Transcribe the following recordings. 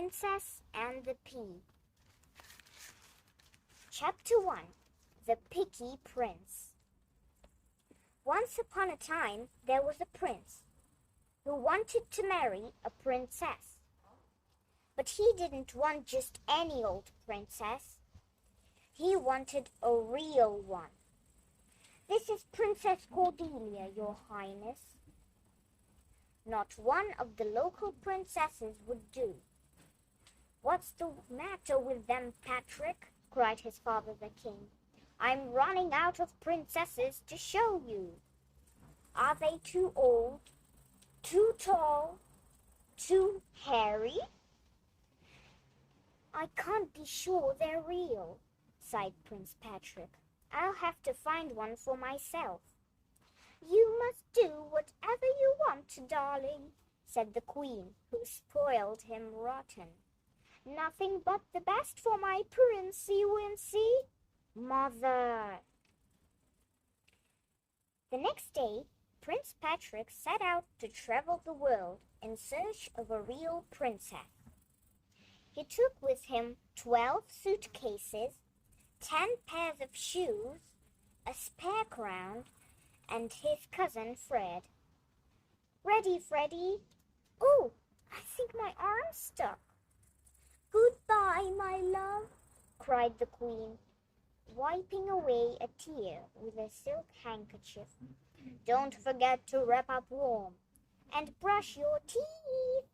Princess and the Pea. Chapter 1. The Picky Prince. Once upon a time, there was a prince who wanted to marry a princess. But he didn't want just any old princess. He wanted a real one. This is Princess Cordelia, Your Highness. Not one of the local princesses would do. What's the matter with them, Patrick? Cried his father the king. I'm running out of princesses to show you. Are they too old, too tall, too hairy? I can't be sure they're real, sighed Prince Patrick. I'll have to find one for myself. You must do whatever you want, darling, said the queen, who spoiled him rotten. Nothing but the best for my princey Wincy. Mother! The next day, Prince Patrick set out to travel the world in search of a real princess. He took with him 12 suitcases, 10 pairs of shoes, a spare crown, and his cousin Fred. Ready, Freddie? Oh, I think my arm's stuck. Goodbye, my love, cried the queen, wiping away a tear with a silk handkerchief. Don't forget to wrap up warm and brush your teeth.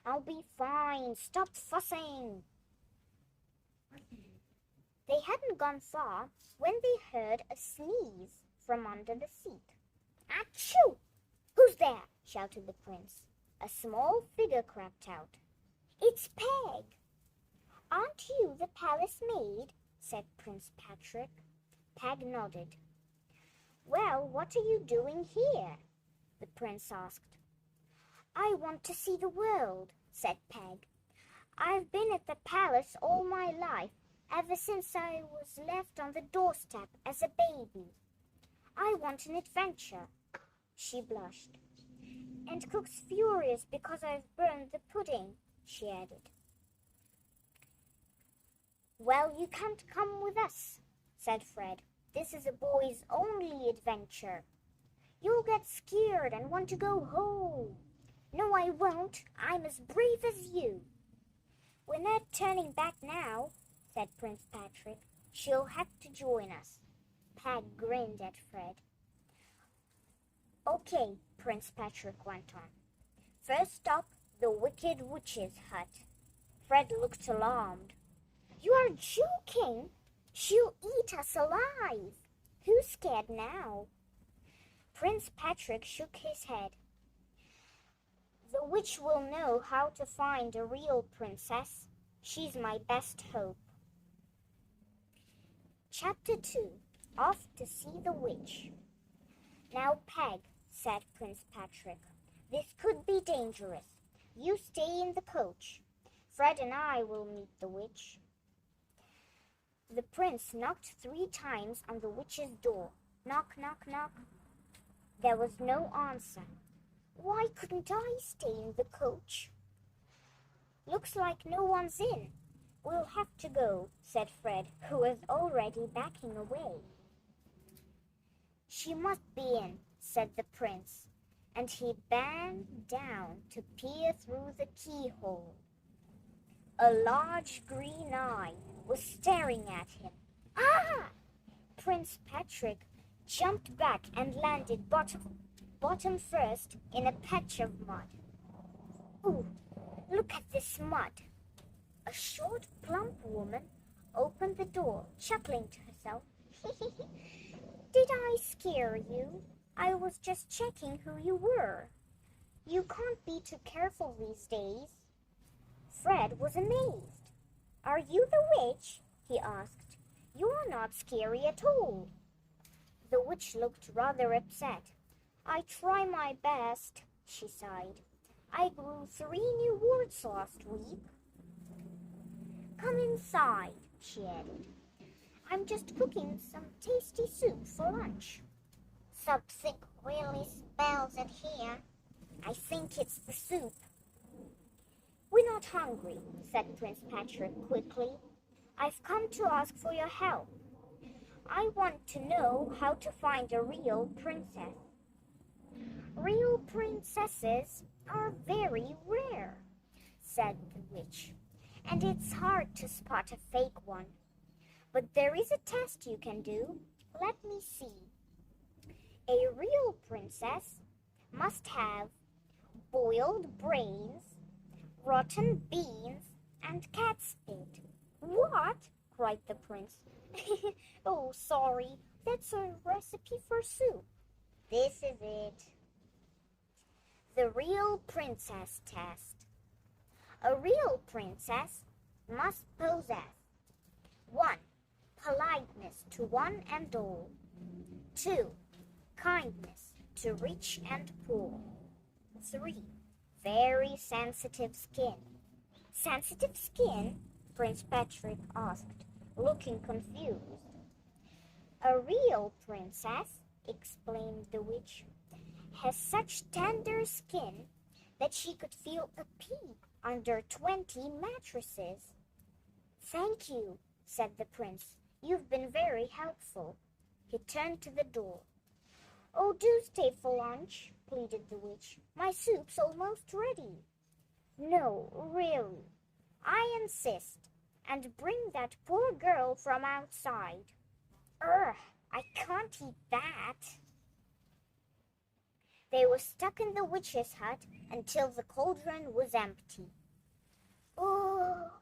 I'll be fine. Stop fussing. They hadn't gone far when they heard a sneeze from under the seat. Achoo! Who's there? Shouted the prince. A small figure crept out. It's Peg. Aren't you the palace maid? Said Prince Patrick. Peg nodded. Well, what are you doing here? The prince asked. I want to see the world, said Peg. I've been at the palace all my life, ever since I was left on the doorstep as a baby. I want an adventure. She blushed. And Cook's furious because I've burned the pudding, she added. Well, you can't come with us, said Fred. This is a boy's only adventure. You'll get scared and want to go home. No, I won't. I'm as brave as you. We're not turning back now, said Prince Patrick. She'll have to join us. Peg grinned at Fred. Okay, Prince Patrick went on. First stop, the Wicked Witch's hut. Fred looked alarmed. You are joking. She'll eat us alive. Who's scared now? Prince Patrick shook his head. The witch will know how to find a real princess. She's my best hope. Chapter 2. Off to see the witch. Now, Peg, said Prince Patrick, this could be dangerous. You stay in the coach. Fred and I will meet the witch. The prince knocked 3 times on the witch's door. Knock, knock, knock. There was no answer. Why couldn't I stay in the coach? Looks like no one's in. We'll have to go, said Fred, who was already backing away. She must be in, said the prince, and he bent down to peer through the keyhole. A large green eye was staring at him. Ah! Prince Patrick jumped back and landed bottom first in a patch of mud. Ooh, look at this mud. A short, plump woman opened the door, chuckling to herself. Did I scare you? I was just checking who you were. You can't be too careful these days. Fred was amazed. Are you the witch? He asked. You're not scary at all. The witch looked rather upset. I try my best, she sighed. I grew 3 new words last week. Come inside, she added. I'm just cooking some tasty soup for lunch. Something really smells in here. I think it's the soup. We you're not hungry, said Prince Patrick quickly, I've come to ask for your help. I want to know how to find a real princess. Real princesses are very rare, said the witch, and it's hard to spot a fake one. But there is a test you can do. Let me see. A real princess must have boiled brains, rotten beans, and cat spit. What? Cried the prince. Oh, sorry, that's a recipe for soup. This is it. The real princess test. A real princess must possess 1. Politeness to one and all. 2. Kindness to rich and poor. 3. Very sensitive skin. Sensitive skin? Prince Patrick asked, looking confused. A real princess, explained the witch, has such tender skin that she could feel a pea under 20 mattresses. Thank you, said the prince. You've been very helpful. He turned to the door. Oh, do stay for lunch, pleaded the witch. My soup's almost ready. No, really, I insist. And bring that poor girl from outside. I can't eat that. They were stuck in the witch's hut until the cauldron was empty. Oh,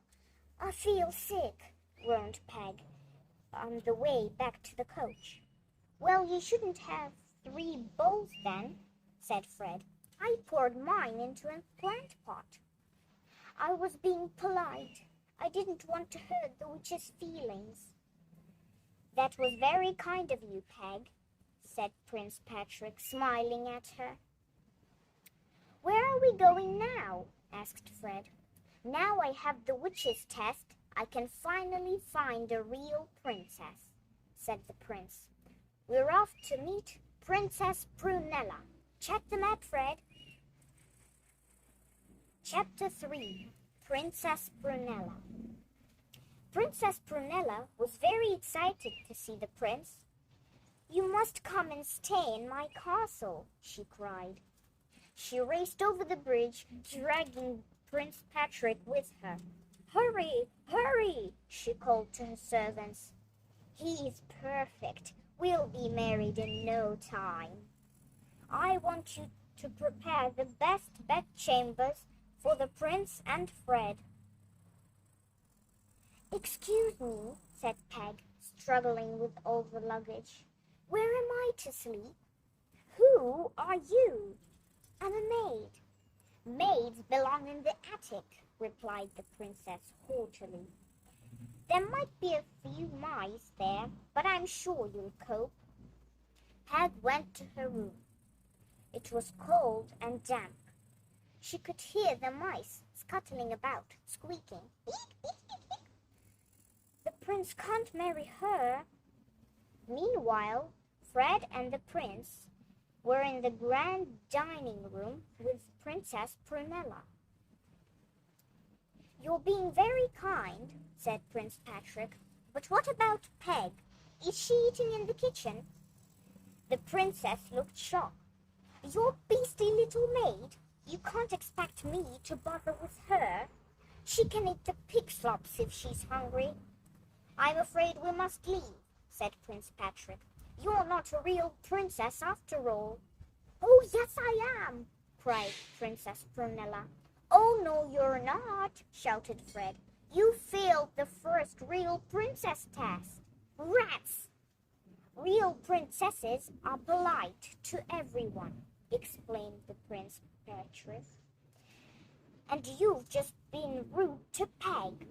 I feel sick, groaned Peg on the way back to the coach. Well, you shouldn't have 3 bowls then, said Fred. I poured mine into a plant pot. I was being polite. I didn't want to hurt the witch's feelings. That was very kind of you, Peg, said Prince Patrick, smiling at her. Where are we going now? Asked Fred. Now I have the witch's test, I can finally find a real princess, said the prince. We're off to meet Princess Prunella. Check the map, Fred. Chapter 3. Princess Prunella. Princess Prunella was very excited to see the prince. You must come and stay in my castle, she cried. She raced over the bridge, dragging Prince Patrick with her. Hurry, hurry, she called to her servants. He's perfect. We'll be married in no time. I want you to prepare the best bedchambers for the prince and Fred. Excuse me, said Peg, struggling with all the luggage. Where am I to sleep? Who are you? I'm a maid. Maids belong in the attic, replied the princess haughtily. There might be a few mice there, but I'm sure you'll cope. Peg went to her room. It was cold and damp. She could hear the mice scuttling about, squeaking. The prince can't marry her. Meanwhile, Fred and the prince were in the grand dining room with Princess Prunella. You're being very kind, said Prince Patrick, but what about Peg? Is she eating in the kitchen? The princess looked shocked. Your beastly little maid? You can't expect me to bother with her. She can eat the pig slops if she's hungry. I'm afraid we must leave, said Prince Patrick. You're not a real princess after all. Oh, yes, I am, cried Princess Prunella. Oh, no, you're not, shouted Fred. You failed the first real princess test. Rats! Real princesses are polite to everyone, explained the Prince Patrick. And you've just been rude to Peg.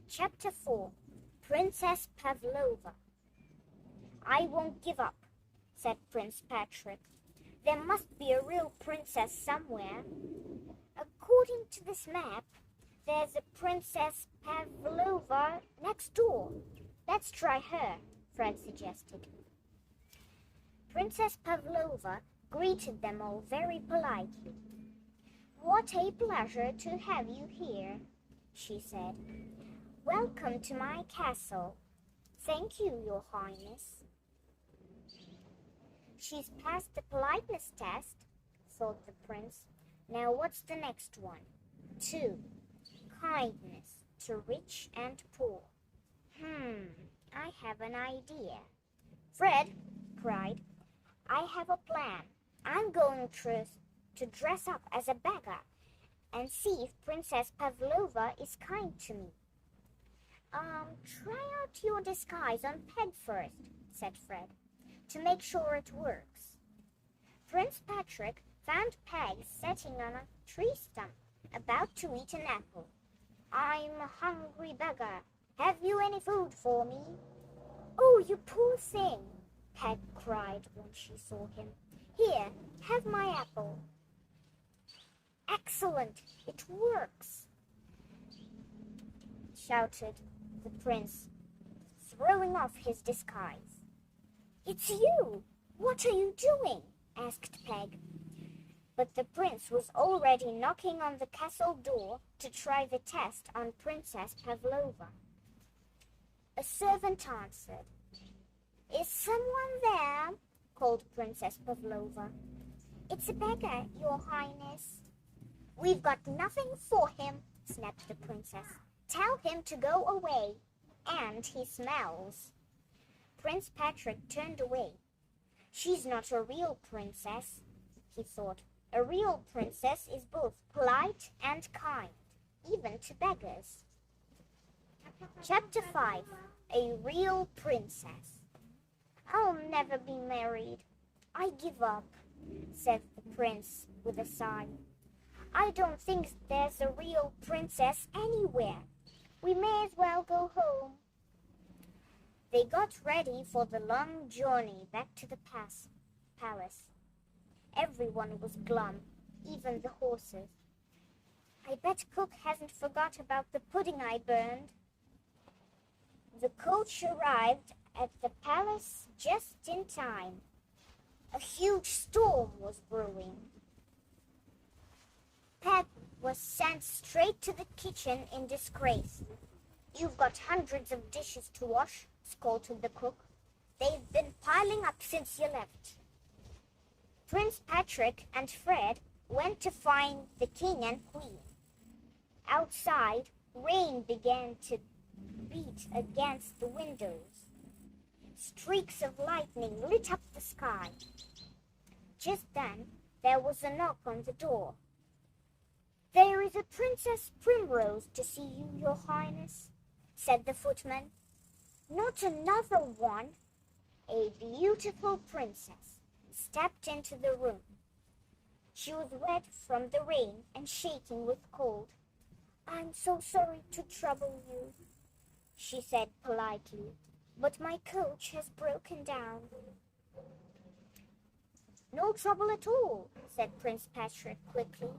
Chapter 4. Princess Pavlova. I won't give up, said Prince Patrick. There must be a real princess somewhere. According to this map, there's a Princess Pavlova next door. Let's try her, Fred suggested. Princess Pavlova greeted them all very politely. "What a pleasure to have you here," she said. "Welcome to my castle." "Thank you, Your Highness." "She's passed the politeness test," thought the prince. "Now what's the next one?" 2. Kindness to rich and poor. I have an idea." "Fred," cried, "I have a plan. I'm going to dress up as a beggar and see if Princess Pavlova is kind to me." Try out your disguise on Peg first," said Fred, "to make sure it works." Prince Patrick found Peg sitting on a tree stump, about to eat an apple. "I'm a hungry beggar. Have you any food for me?" "Oh, you poor thing," Peg cried when she saw him. "Here, have my apple." "Excellent! It works!" shouted the prince, throwing off his disguise. "It's you! What are you doing?" asked Peg. But the prince was already knocking on the castle door to try the test on Princess Pavlova. A servant answered. "Is someone there?" called Princess Pavlova. "It's a beggar, Your Highness." "We've got nothing for him," snapped the princess. "Tell him to go away. And he smells." Prince Patrick turned away. "She's not a real princess," he thought. "A real princess is both polite and kind, even to beggars." Chapter 5. A Real Princess. "I'll never be married. I give up," said the prince with a sigh. "I don't think there's a real princess anywhere. We may as well go home." They got ready for the long journey back to the palace. Everyone was glum, even the horses. "I bet Cook hasn't forgot about the pudding I burned." The coach arrived at the palace just in time. A huge storm was brewing. Peg was sent straight to the kitchen in disgrace. "You've got hundreds of dishes to wash," scolded the cook. "They've been piling up since you left." Prince Patrick and Fred went to find the king and queen. Outside, rain began to beat against the windows. Streaks of lightning lit up the sky. Just then, there was a knock on the door. "There is a Princess Primrose to see you, Your Highness," said the footman. "Not another one." A beautiful princess stepped into the room. She was wet from the rain and shaking with cold. "I'm so sorry to trouble you," she said politely, "but my coach has broken down." "No trouble at all," said Prince Patrick quickly.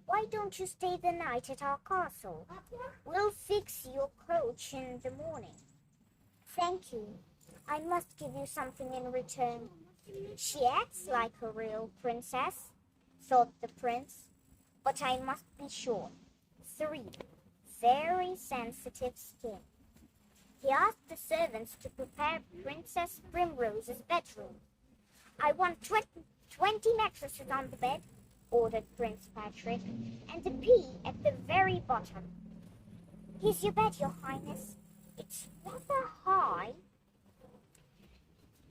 "Why don't you stay the night at our castle? We'll fix your coach in the morning." "Thank you. I must give you something in return." "She acts like a real princess," thought the prince, "but I must be sure." 3. Very sensitive skin. He asked the servants to prepare Princess Primrose's bedroom. "I want 20 mattresses on the bed," ordered Prince Patrick, "and a pea at the very bottom." "Here's your bed, Your Highness. It's rather high."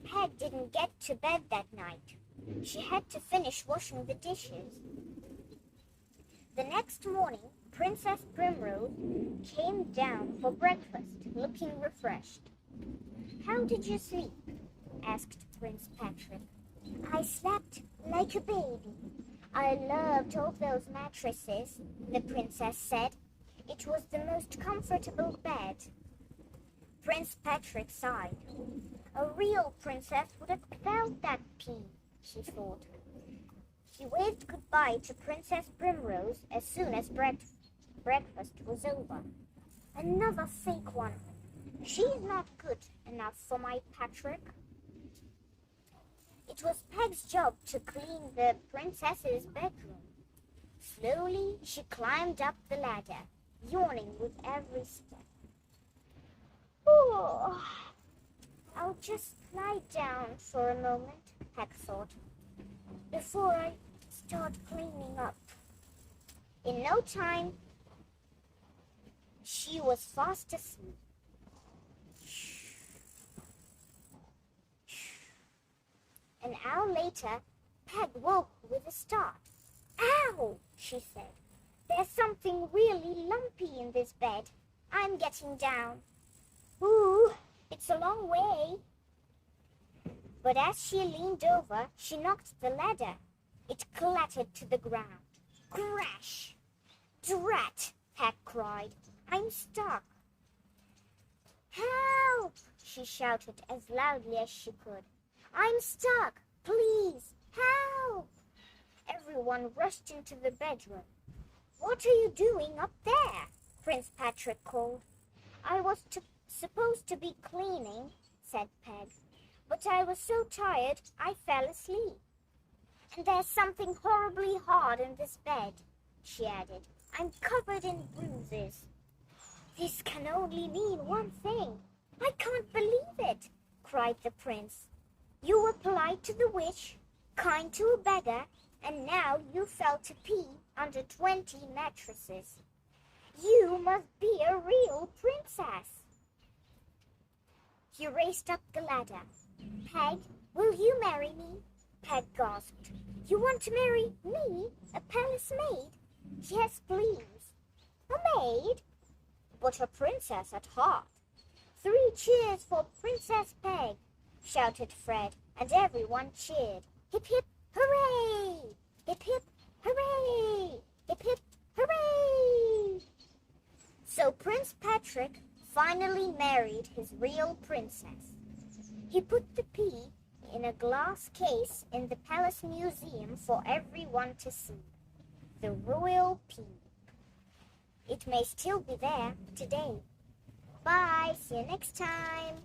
Peg didn't get to bed that night. She had to finish washing the dishes. The next morning, Princess Primrose came down for breakfast, looking refreshed. "How did you sleep?" asked Prince Patrick. "I slept like a baby. I loved all those mattresses," the princess said. "It was the most comfortable bed." Prince Patrick sighed. A real princess would have felt that pea, she thought. He waved goodbye to Princess Primrose as soon as breakfast was over. "Another fake one. She's not good enough for my Patrick." It was Peg's job to clean the princess's bedroom. Slowly, she climbed up the ladder, yawning with every step. Oh, I'll just lie down for a moment, Peg thought, before I start cleaning up. In no time, she was fast asleep. An hour later, Peg woke with a start. "Ow!" she said. "There's something really lumpy in this bed. I'm getting down. Ooh, it's a long way." But as she leaned over, she knocked the ladder. It clattered to the ground. Crash! "Drat!" Peg cried. "I'm stuck." "Help!" she shouted as loudly as she could. "I'm stuck! Please, help!" Everyone rushed into the bedroom. "What are you doing up there?" Prince Patrick called. "I was supposed to be cleaning," said Peg, "but I was so tired I fell asleep. And there's something horribly hard in this bed," she added. "I'm covered in bruises." "This can only mean one thing. I can't believe it," cried the prince. "You were polite to the witch, kind to a beggar, and now you fell to pee under 20 mattresses. You must be a real princess." He raced up the ladder. "Peg, will you marry me?" Peg gasped. "You want to marry me, a palace maid?" "Yes, please." "A maid?" "But a princess at heart." "3 cheers for Princess Peg," shouted Fred, and everyone cheered. "Hip, hip, hooray! Hip, hip, hooray! Hip, hip, hooray!" So Prince Patrick finally married his real princess. He put the pea in a glass case in the Palace Museum for everyone to see. The royal pea. It may still be there today. Bye, see you next time.